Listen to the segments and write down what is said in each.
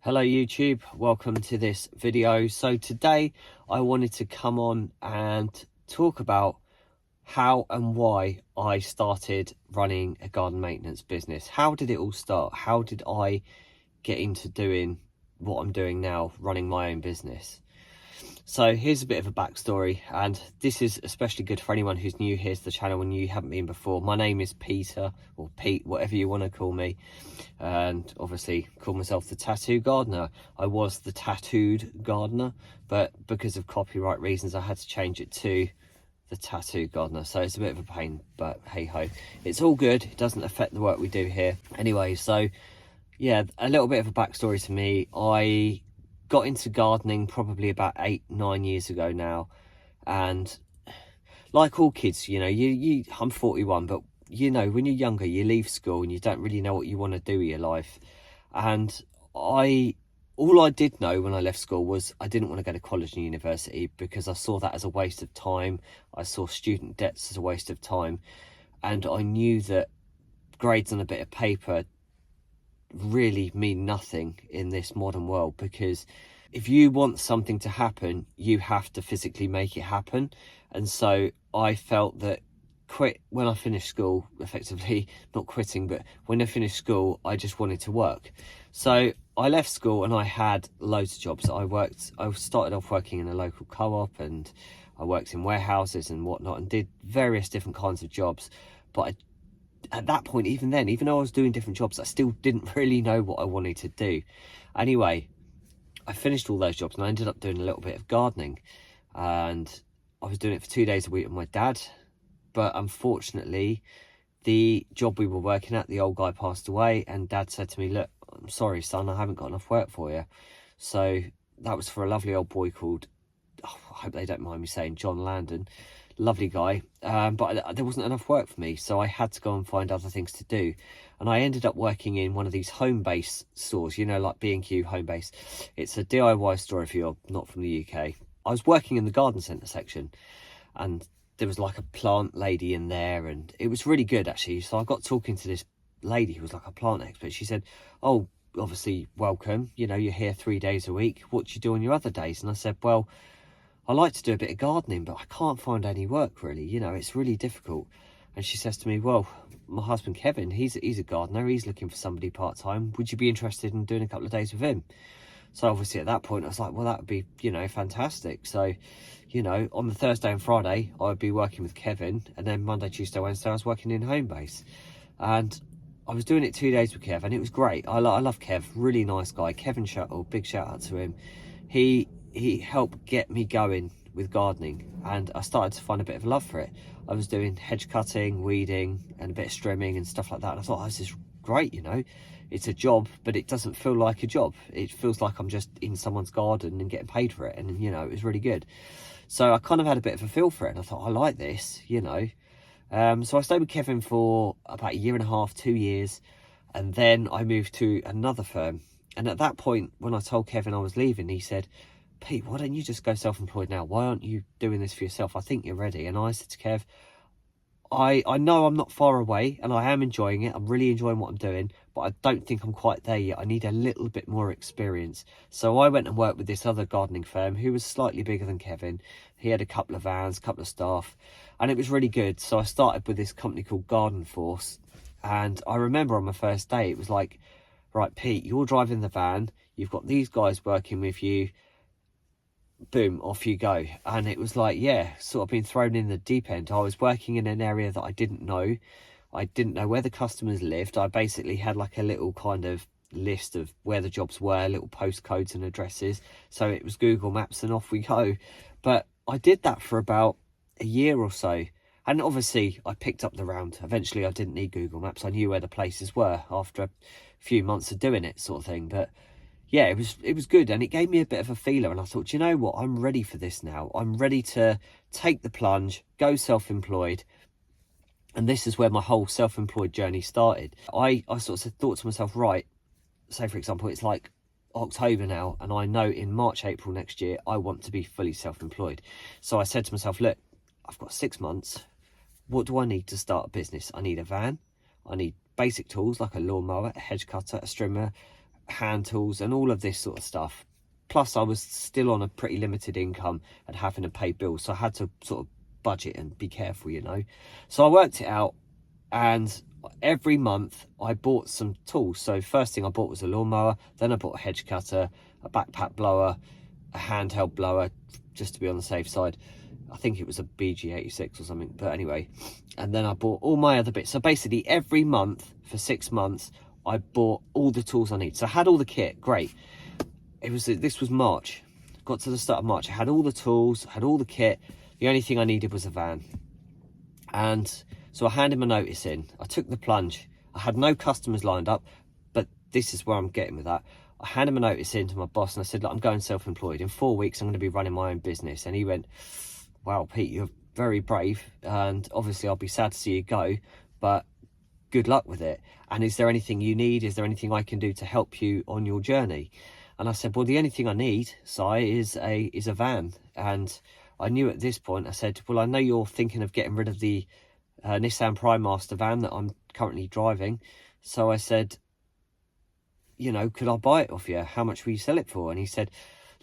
Hello YouTube, welcome to this video. So today I wanted to come on and talk about how and why I started running a garden maintenance business. How did it all start? How did I get into doing what I'm doing now, running my own business? So here's a bit of a backstory, and this is especially good for anyone who's new here to the channel and you haven't been before. My name is Peter, or Pete, whatever you want to call me, and obviously call myself the Tattoo Gardener. I was the Tattooed Gardener, but because of copyright reasons I had to change it to the Tattoo Gardener, so it's a bit of a pain, but hey ho, it's all good. It doesn't affect the work we do here anyway. So yeah, a little bit of a backstory to me. I got into gardening probably about 8-9 years ago now, and like all kids, you know, I'm 41, but you know, when you're younger you leave school and you don't really know what you want to do with your life. And all I did know when I left school was I didn't want to go to college and university, because I saw that as a waste of time. I saw student debts as a waste of time, and I knew that grades on a bit of paper really mean nothing in this modern world, because if you want something to happen you have to physically make it happen. And so I felt that when I finished school, effectively not quitting, but when I finished school I just wanted to work. So I left school and I had loads of jobs. I started off working in a local co-op, and I worked in warehouses and whatnot, and did various different kinds of jobs. But at that point, even though I was doing different jobs, I still didn't really know what I wanted to do. Anyway, I finished all those jobs and I ended up doing a little bit of gardening, and I was doing it for 2 days a week with my dad. But unfortunately, the job we were working at, the old guy passed away, and Dad said to me, look, I'm sorry son, I haven't got enough work for you. So that was for a lovely old boy called, I hope they don't mind me saying, John Landon. Lovely guy, but there wasn't enough work for me, so I had to go and find other things to do. And I ended up working in one of these home-based stores, you know, like B&Q Home-Base. It's a DIY store if you're not from the UK. I was working in the garden centre section, and there was like a plant lady in there, and it was really good actually. So I got talking to this lady who was like a plant expert. She said, oh, obviously welcome, you know, you're here 3 days a week, what do you do on your other days? And I said, well, I like to do a bit of gardening, but I can't find any work really, you know, it's really difficult. And she says to me, well, my husband Kevin, he's a gardener, he's looking for somebody part-time, would you be interested in doing a couple of days with him? So obviously at that point I was like, well, that would be, you know, fantastic. So, you know, on the Thursday and Friday I would be working with Kevin, and then Monday, Tuesday, Wednesday I was working in home base. And I was doing it 2 days with Kev, and it was great. I love Kev, really nice guy. Kevin Shuttle, big shout out to him. He helped get me going with gardening, and I started to find a bit of love for it. I was doing hedge cutting, weeding, and a bit of strimming and stuff like that, and I thought, oh, this is great, you know, it's a job, but it doesn't feel like a job. It feels like I'm just in someone's garden and getting paid for it, and you know, it was really good. So I kind of had a bit of a feel for it, and I thought, I like this, you know. So I stayed with Kevin for about 1.5 years, 2 years, and then I moved to another firm. And at that point, when I told Kevin I was leaving, he said, Pete, why don't you just go self-employed now? Why aren't you doing this for yourself? I think you're ready. And I said to Kev, I know I'm not far away, and I am enjoying it. I'm really enjoying what I'm doing, but I don't think I'm quite there yet. I need a little bit more experience. So I went and worked with this other gardening firm who was slightly bigger than Kevin. He had a couple of vans, a couple of staff, and it was really good. So I started with this company called Garden Force. And I remember on my first day, it was like, right, Pete, you're driving the van. You've got these guys working with you. Boom, off you go. And it was like, yeah, sort of being thrown in the deep end. I was working in an area that I didn't know. I didn't know where the customers lived. I basically had like a little kind of list of where the jobs were, little postcodes and addresses. So it was Google Maps and off we go. But I did that for about a year or so. And obviously I picked up the round. Eventually I didn't need Google Maps. I knew where the places were after a few months of doing it, sort of thing. But yeah, it was good, and it gave me a bit of a feeler, and I thought, you know what, I'm ready for this now. I'm ready to take the plunge, go self-employed, and this is where my whole self-employed journey started. I sort of thought to myself, right, say for example, it's like October now, and I know in March, April next year, I want to be fully self-employed. So I said to myself, look, I've got 6 months. What do I need to start a business? I need a van. I need basic tools like a lawnmower, a hedge cutter, a strimmer, hand tools and all of this sort of stuff. Plus I was still on a pretty limited income and having to pay bills, so I had to sort of budget and be careful, you know. So I worked it out, and every month I bought some tools. So first thing I bought was a lawnmower, then I bought a hedge cutter, a backpack blower, a handheld blower, just to be on the safe side. I think it was a BG86 or something, but anyway. And then I bought all my other bits. So basically every month for 6 months I bought all the tools I need. So I had all the kit, great. This was March. Got to the start of March, I had all the tools, had all the kit. The only thing I needed was a van. And so I handed my notice in. I took the plunge. I had no customers lined up, but this is where I'm getting with that. I handed my notice in to my boss and I said, look, I'm going self-employed. In 4 weeks, I'm going to be running my own business. And he went, wow, Pete, you're very brave. And obviously I'll be sad to see you go, but good luck with it. And is there anything you need? Is there anything I can do to help you on your journey? And I said, well, the only thing I need, Si, is a van. And I knew at this point, I said, well, I know you're thinking of getting rid of the Nissan Prime Master van that I'm currently driving. So I said, you know, could I buy it off you? How much will you sell it for? And he said,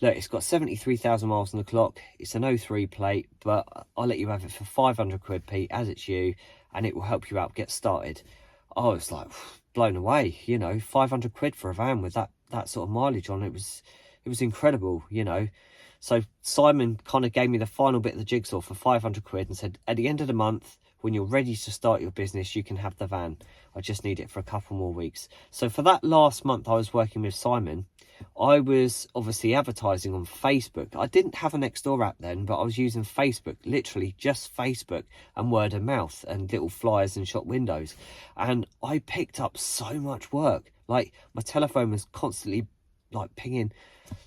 look, it's got 73,000 miles on the clock. It's an 03 plate, but I'll let you have it for 500 quid, Pete, as it's you, and it will help you out get started. I was like blown away, you know, 500 quid for a van with that sort of mileage on it. It was incredible, you know. So Simon kind of gave me the final bit of the jigsaw for 500 quid and said, at the end of the month, when you're ready to start your business, you can have the van. I just need it for a couple more weeks. So for that last month I was working with Simon, I was obviously advertising on Facebook. I didn't have a Nextdoor app then, but I was using Facebook, literally just Facebook and word of mouth and little flyers and shop windows. And I picked up so much work. Like my telephone was constantly like pinging,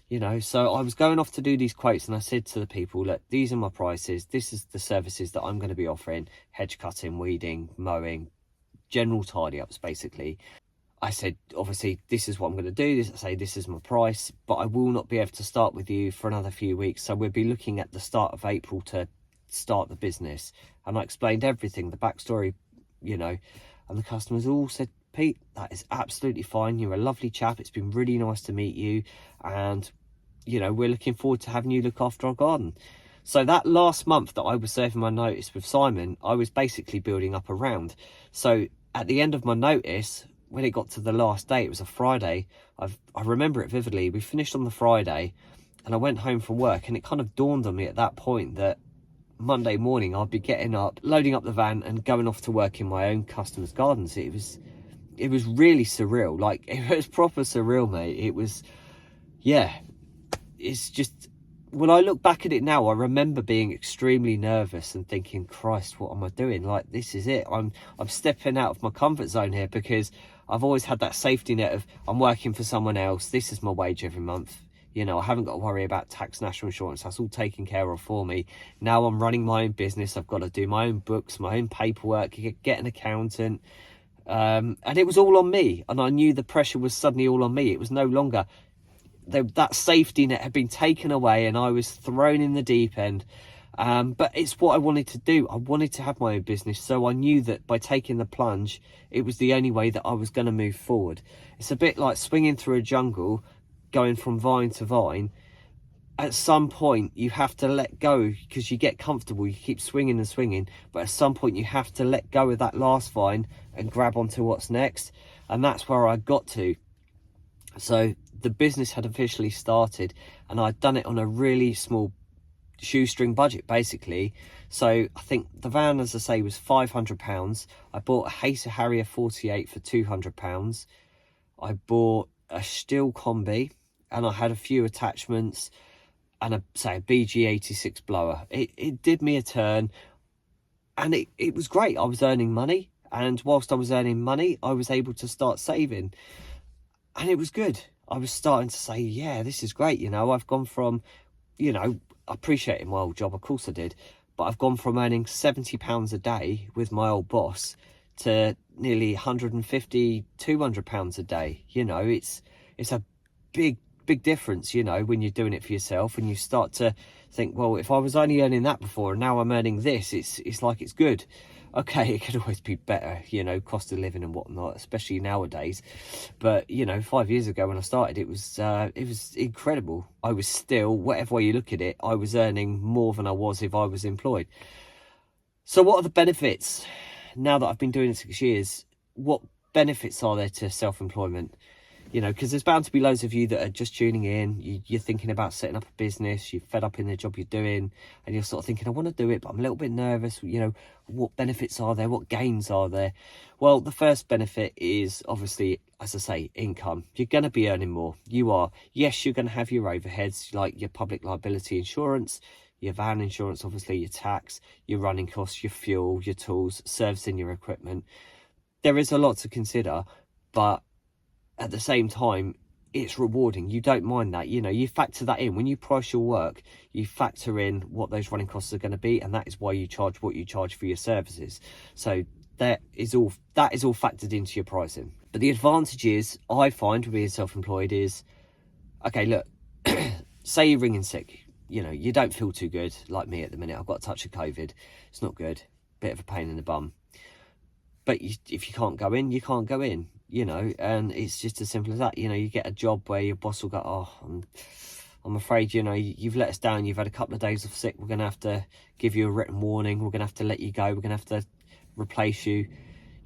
you know. So I was going off to do these quotes and I said to the people, look, these are my prices. This is the services that I'm going to be offering: hedge cutting, weeding, mowing, general tidy ups, basically. I said, obviously, this is what I'm going to do. This is my price, but I will not be able to start with you for another few weeks. So we'll be looking at the start of April to start the business. And I explained everything, the backstory, you know, and the customers all said, Pete, that is absolutely fine. You're a lovely chap. It's been really nice to meet you. And, you know, we're looking forward to having you look after our garden. So that last month that I was serving my notice with Simon, I was basically building up a round. So at the end of my notice, when it got to the last day, it was a Friday. I remember it vividly. We finished on the Friday and I went home from work, and it kind of dawned on me at that point that Monday morning I'd be getting up, loading up the van and going off to work in my own customers' gardens. It was really surreal. Like, it was proper surreal, mate. It was, yeah, it's just, when I look back at it now, I remember being extremely nervous and thinking, Christ, what am I doing? Like, this is it. I'm stepping out of my comfort zone here, because I've always had that safety net of I'm working for someone else. This is my wage every month. You know, I haven't got to worry about tax, national insurance. That's all taken care of for me. Now I'm running my own business. I've got to do my own books, my own paperwork, get an accountant. And it was all on me. And I knew the pressure was suddenly all on me. It was no longer... that safety net had been taken away and I was thrown in the deep end. But it's what I wanted to do. I wanted to have my own business, so I knew that by taking the plunge, it was the only way that I was going to move forward. It's a bit like swinging through a jungle, going from vine to vine. At some point you have to let go, because you get comfortable, you keep swinging and swinging, but at some point you have to let go of that last vine and grab onto what's next. And that's where I got to. So the business had officially started and I'd done it on a really small shoestring budget, basically. So I think the van, as I say, was £500. I bought a Hacer Harrier 48 for £200. I bought a Stihl combi and I had a few attachments and a BG86 blower. It did me a turn, and it was great. I was earning money, and whilst I was earning money, I was able to start saving, and it was good. I was starting to say, yeah, this is great. You know, I've gone from, you know, appreciating my old job, of course I did, but I've gone from earning £70 a day with my old boss to nearly £150, £200 a day. You know, it's a big big difference, you know, when you're doing it for yourself and you start to think, well, if I was only earning that before and now I'm earning this, it's like it's good. Okay, it could always be better, you know, cost of living and whatnot, especially nowadays. But, you know, 5 years ago when I started, it was incredible. I was still, whatever way you look at it, I was earning more than I was if I was employed. So what are the benefits? Now that I've been doing it 6 years, what benefits are there to self-employment? You know, because there's bound to be loads of you that are just tuning in. You're thinking about setting up a business. You're fed up in the job you're doing. And you're sort of thinking, I want to do it, but I'm a little bit nervous. You know, what benefits are there? What gains are there? Well, the first benefit is obviously, as I say, income. You're going to be earning more. You are. Yes, you're going to have your overheads, like your public liability insurance, your van insurance, obviously your tax, your running costs, your fuel, your tools, servicing your equipment. There is a lot to consider, but at the same time, it's rewarding. You don't mind that, you know, you factor that in when you price your work. You factor in what those running costs are going to be, and that is why you charge what you charge for your services. So that is all factored into your pricing. But the advantages I find with being self-employed is, okay, look, say you're ringing sick, you know, you don't feel too good, like me at the minute. I've got a touch of COVID. It's not good, bit of a pain in the bum. But if you can't go in, you can't go in, you know, and it's just as simple as that. You know, you get a job where your boss will go, oh, I'm afraid, you know, you've let us down. You've had a couple of days of sick. We're going to have to give you a written warning. We're going to have to let you go. We're going to have to replace you.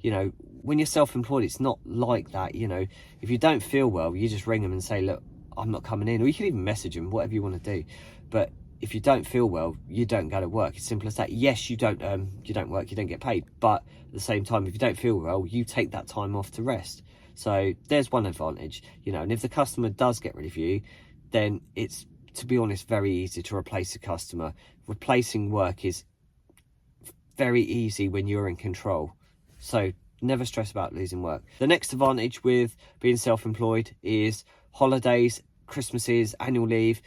You know, when you're self-employed, it's not like that. You know, if you don't feel well, you just ring them and say, look, I'm not coming in. Or you can even message them, whatever you want to do. But if you don't feel well, you don't go to work. It's simple as that. Yes, you don't work, you don't get paid. But at the same time, if you don't feel well, you take that time off to rest. So there's one advantage, you know. And if the customer does get rid of you, then it's, to be honest, very easy to replace a customer. Replacing work is very easy when you're in control. So never stress about losing work. The next advantage with being self-employed is holidays, Christmases, annual leave.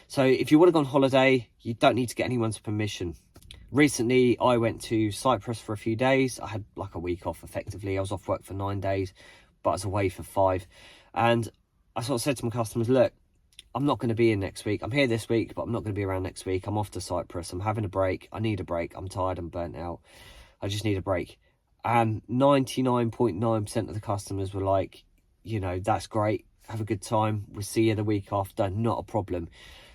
So if you want to go on holiday, you don't need to get anyone's permission. Recently, I went to Cyprus for a few days. I had like a week off effectively. I was off work for 9 days, but I was away for 5. And I sort of said to my customers, look, I'm not going to be in next week. I'm here this week, but I'm not going to be around next week. I'm off to Cyprus. I'm having a break. I need a break. I'm tired. I'm burnt out. I just need a break. And 99.9% of the customers were like, you know, that's great. Have a good time. We'll see you the week after. Not a problem.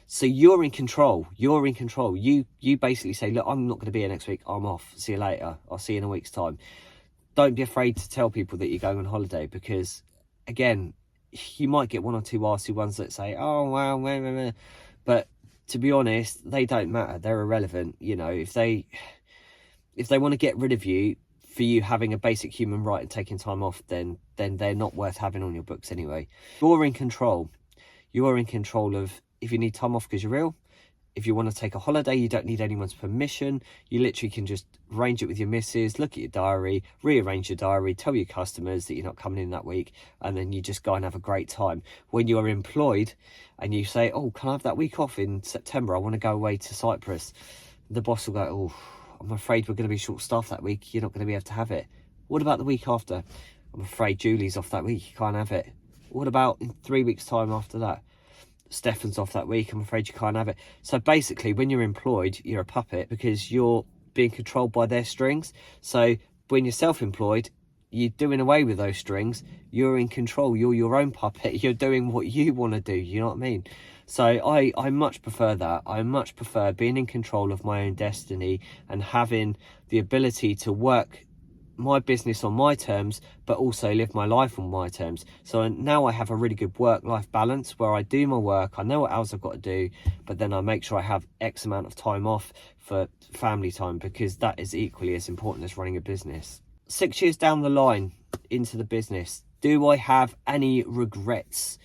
So you're in control. You're in control. You basically say, look, I'm not going to be here next week. I'm off. See you later. I'll see you in a week's time. Don't be afraid to tell people that you're going on holiday, because, again, you might get one or two arsey ones that say, oh, wow, meh, meh, meh. But to be honest, they don't matter. They're irrelevant. You know, if they want to get rid of you for you having a basic human right and taking time off, then they're not worth having on your books anyway. You're in control. You're in control of, if you need time off because you're ill, if you want to take a holiday, you don't need anyone's permission. You literally can just arrange it with your missus, look at your diary, rearrange your diary, tell your customers that you're not coming in that week, and then you just go and have a great time. When you're employed and you say, oh, can I have that week off in September? I want to go away to Cyprus. The boss will go, oh, I'm afraid we're going to be short-staffed that week. You're not going to be able to have it. What about the week after? I'm afraid Julie's off that week. You can't have it. What about in 3 weeks' time after that? Stefan's off that week. I'm afraid you can't have it. So basically, when you're employed, you're a puppet because you're being controlled by their strings. So when you're self-employed, you're doing away with those strings. You're in control. You're your own puppet. You're doing what you want to do. You know what I mean? So I much prefer that. I much prefer being in control of my own destiny and having the ability to work my business on my terms, but also live my life on my terms. So now I have a really good work-life balance where I do my work, I know what else I've got to do, but then I make sure I have X amount of time off for family time, because that is equally as important as running a business. 6 years down the line into the business, do I have any regrets?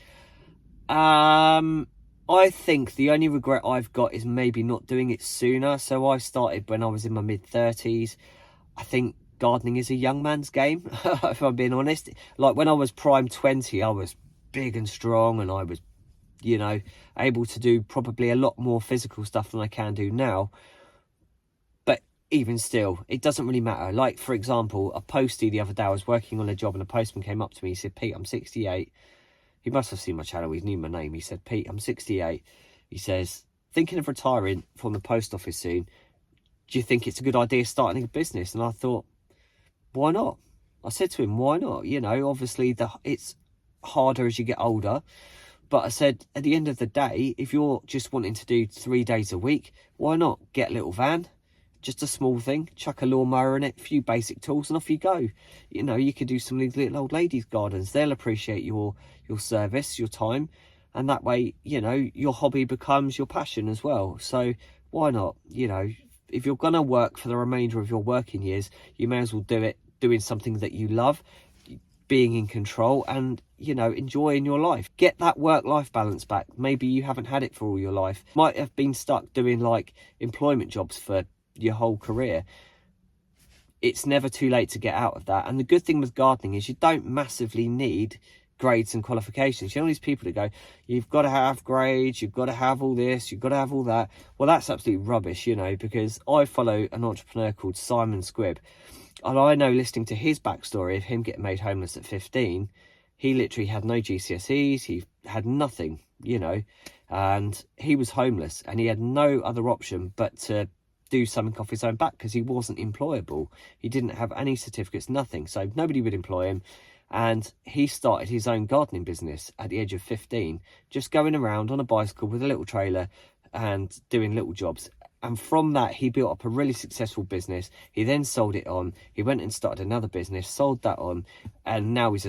I think the only regret I've got is maybe not doing it sooner. So I started when I was in my mid-30s. I think gardening is a young man's game, if I'm being honest. Like when I was prime 20, I was big and strong, and I was, you know, able to do probably a lot more physical stuff than I can do now. But even still, it doesn't really matter. Like, for example, a postie the other day, I was working on a job and a postman came up to me. He said, Pete, I'm 68. he must have seen my channel, he knew my name. He said, Pete, I'm 68. He says, thinking of retiring from the post office soon. Do you think it's a good idea starting a business? And I thought, why not? I said to him, why not? You know, obviously it's harder as you get older. But I said, at the end of the day, if you're just wanting to do 3 days a week, why not get a little van? Just a small thing, chuck a lawnmower in it, a few basic tools, and off you go. You know, you could do some of these little old ladies' gardens. They'll appreciate your service, your time. And that way, you know, your hobby becomes your passion as well. So why not? You know, if you're going to work for the remainder of your working years, you may as well do it doing something that you love, being in control and, you know, enjoying your life. Get that work-life balance back. Maybe you haven't had it for all your life. Might have been stuck doing like employment jobs for your whole career. It's never too late to get out of that. And the good thing with gardening is you don't massively need grades and qualifications. You know, these people that go, you've got to have grades, you've got to have all this, you've got to have all that. Well, that's absolutely rubbish, you know, because I follow an entrepreneur called Simon Squibb. And I know, listening to his backstory of him getting made homeless at 15, he literally had no GCSEs, he had nothing, you know, and he was homeless and he had no other option but to do something off his own back because he wasn't employable. He didn't have any certificates, nothing. So nobody would employ him. And he started his own gardening business at the age of 15, just going around on a bicycle with a little trailer and doing little jobs. And from that, he built up a really successful business. He then sold it on. He went and started another business, sold that on. And now he's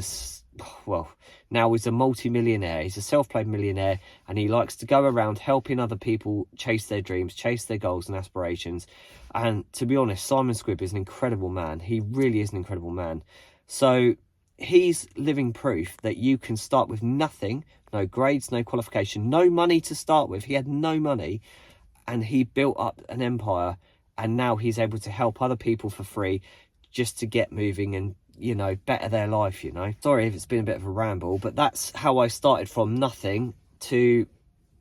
a multi-millionaire. He's a self-made millionaire. And he likes to go around helping other people chase their dreams, chase their goals and aspirations. And to be honest, Simon Squibb is an incredible man. He really is an incredible man. So he's living proof that you can start with nothing, no grades, no qualification, no money to start with. He had no money. And he built up an empire, and now he's able to help other people for free just to get moving and, you know, better their life, you know. Sorry if it's been a bit of a ramble, but that's how I started from nothing to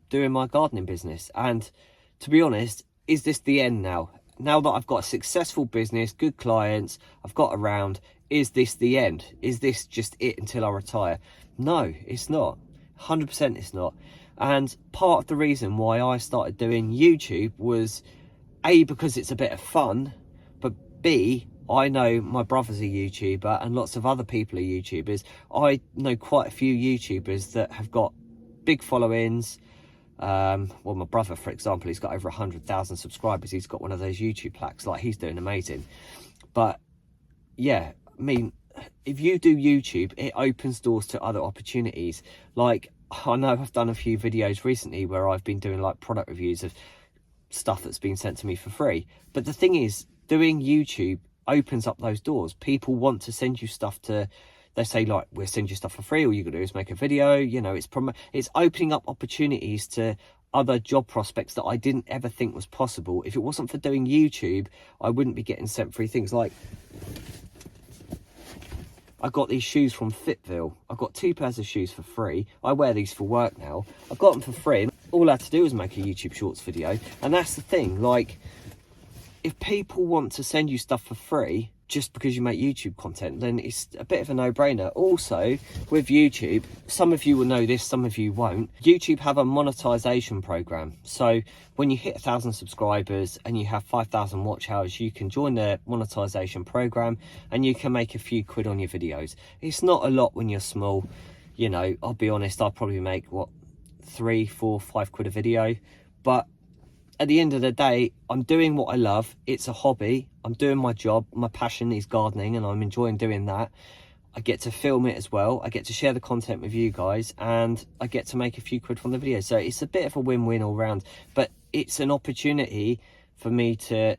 doing my gardening business. And to be honest, is this the end now? Now that I've got a successful business, good clients, I've got around, is this the end? Is this just it until I retire? No, it's not. 100% it's not. And part of the reason why I started doing YouTube was A, because it's a bit of fun, but B, I know my brother's a YouTuber and lots of other people are YouTubers. I know quite a few YouTubers that have got big followings. Well, my brother, for example, he's got over 100,000 subscribers. He's got one of those YouTube plaques, like, he's doing amazing. But yeah, I mean, if you do YouTube, it opens doors to other opportunities. Like, I know I've done a few videos recently where I've been doing like product reviews of stuff that's been sent to me for free. But the thing is, doing YouTube opens up those doors. People want to send you stuff to, they say like, we'll send you stuff for free. All you got to do is make a video. You know, it's opening up opportunities to other job prospects that I didn't ever think was possible. If it wasn't for doing YouTube, I wouldn't be getting sent free things. Like, I got these shoes from Fitville. I got 2 pairs of shoes for free. I wear these for work now. I got them for free. All I had to do was make a YouTube Shorts video. And that's the thing. Like, if people want to send you stuff for free just because you make YouTube content, then it's a bit of a no-brainer. Also, with YouTube, some of you will know this, some of you won't. YouTube have a monetization program. So when you hit 1,000 subscribers and you have 5,000 watch hours, you can join the monetization program and you can make a few quid on your videos. It's not a lot when you're small. You know, I'll be honest, I'll probably make, what, 3, 4, 5 quid a video. But at the end of the day, I'm doing what I love. It's a hobby. I'm doing my job. My passion is gardening and I'm enjoying doing that. I get to film it as well. I get to share the content with you guys and I get to make a few quid from the video. So it's a bit of a win-win all round, but it's an opportunity for me to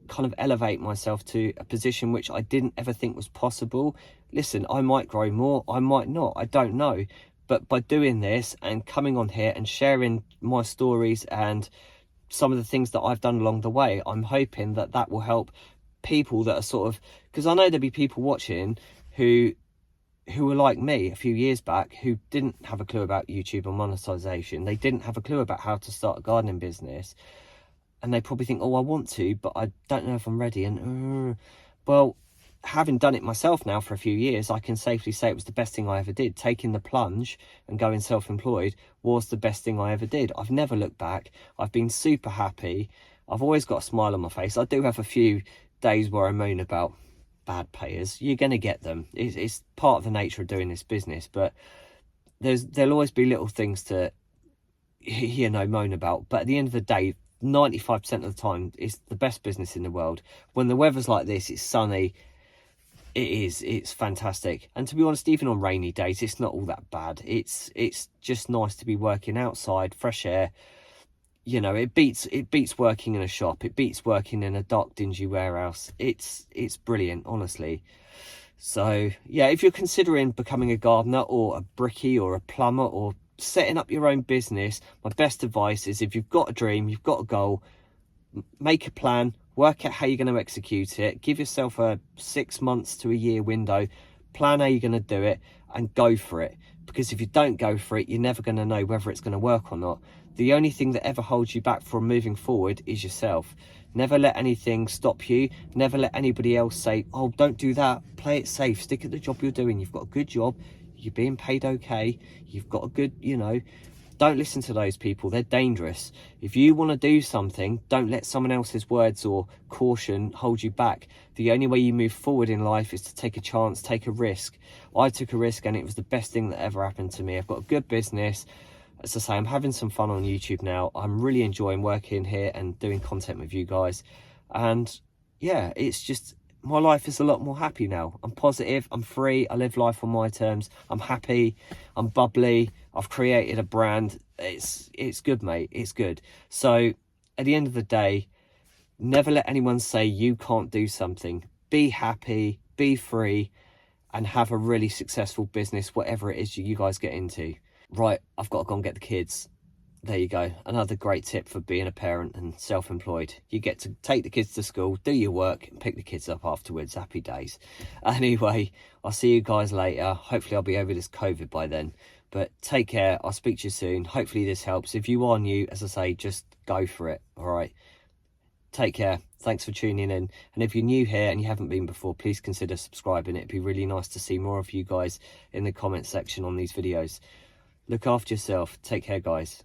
kind of elevate myself to a position which I didn't ever think was possible. Listen, I might grow more, I might not, I don't know. But by doing this and coming on here and sharing my stories and some of the things that I've done along the way, I'm hoping that that will help people that are sort of, because I know there'll be people watching who were like me a few years back, who didn't have a clue about YouTube or monetization. They didn't have a clue about how to start a gardening business. And they probably think, oh, I want to, but I don't know if I'm ready. And, well, having done it myself now for a few years, I can safely say it was the best thing I ever did. Taking the plunge and going self-employed was the best thing I ever did. I've never looked back. I've been super happy. I've always got a smile on my face. I do have a few days where I moan about bad payers. You're going to get them. It's part of the nature of doing this business, but there'll always be little things to moan about. But at the end of the day, 95% of the time, it's the best business in the world. When the weather's like this, it's sunny, it's fantastic. And to be honest, even on rainy days, it's not all that bad. It's just nice to be working outside, fresh air. It beats working in a shop. It beats working in a dark, dingy warehouse. It's brilliant, honestly. So yeah, if you're considering becoming a gardener or a brickie or a plumber or setting up your own business, my best advice is, if you've got a dream, you've got a goal, make a plan, work out how you're going to execute it, give yourself a 6 months to a year window, plan how you're going to do it, and go for it. Because if you don't go for it, you're never going to know whether it's going to work or not. The only thing that ever holds you back from moving forward is yourself. Never let anything stop you. Never let anybody else say, oh, don't do that. Play it safe. Stick at the job you're doing. You've got a good job. You're being paid okay. You've got a good, don't listen to those people. They're dangerous. If you want to do something, don't let someone else's words or caution hold you back. The only way you move forward in life is to take a chance, take a risk. I took a risk and it was the best thing that ever happened to me. I've got a good business. As I say, I'm having some fun on YouTube now. I'm really enjoying working here and doing content with you guys. And yeah, it's just, my life is a lot more happy now. I'm positive, I'm free, I live life on my terms. I'm happy, I'm bubbly, I've created a brand. It's good, mate, it's good. So at the end of the day, never let anyone say you can't do something. Be happy, be free, and have a really successful business, whatever it is you guys get into. Right, I've got to go and get the kids. There you go. Another great tip for being a parent and self-employed. You get to take the kids to school, do your work, and pick the kids up afterwards. Happy days. Anyway, I'll see you guys later. Hopefully I'll be over this COVID by then. But take care. I'll speak to you soon. Hopefully this helps. If you are new, as I say, just go for it. All right. Take care. Thanks for tuning in. And if you're new here and you haven't been before, please consider subscribing. It'd be really nice to see more of you guys in the comment section on these videos. Look after yourself. Take care, guys.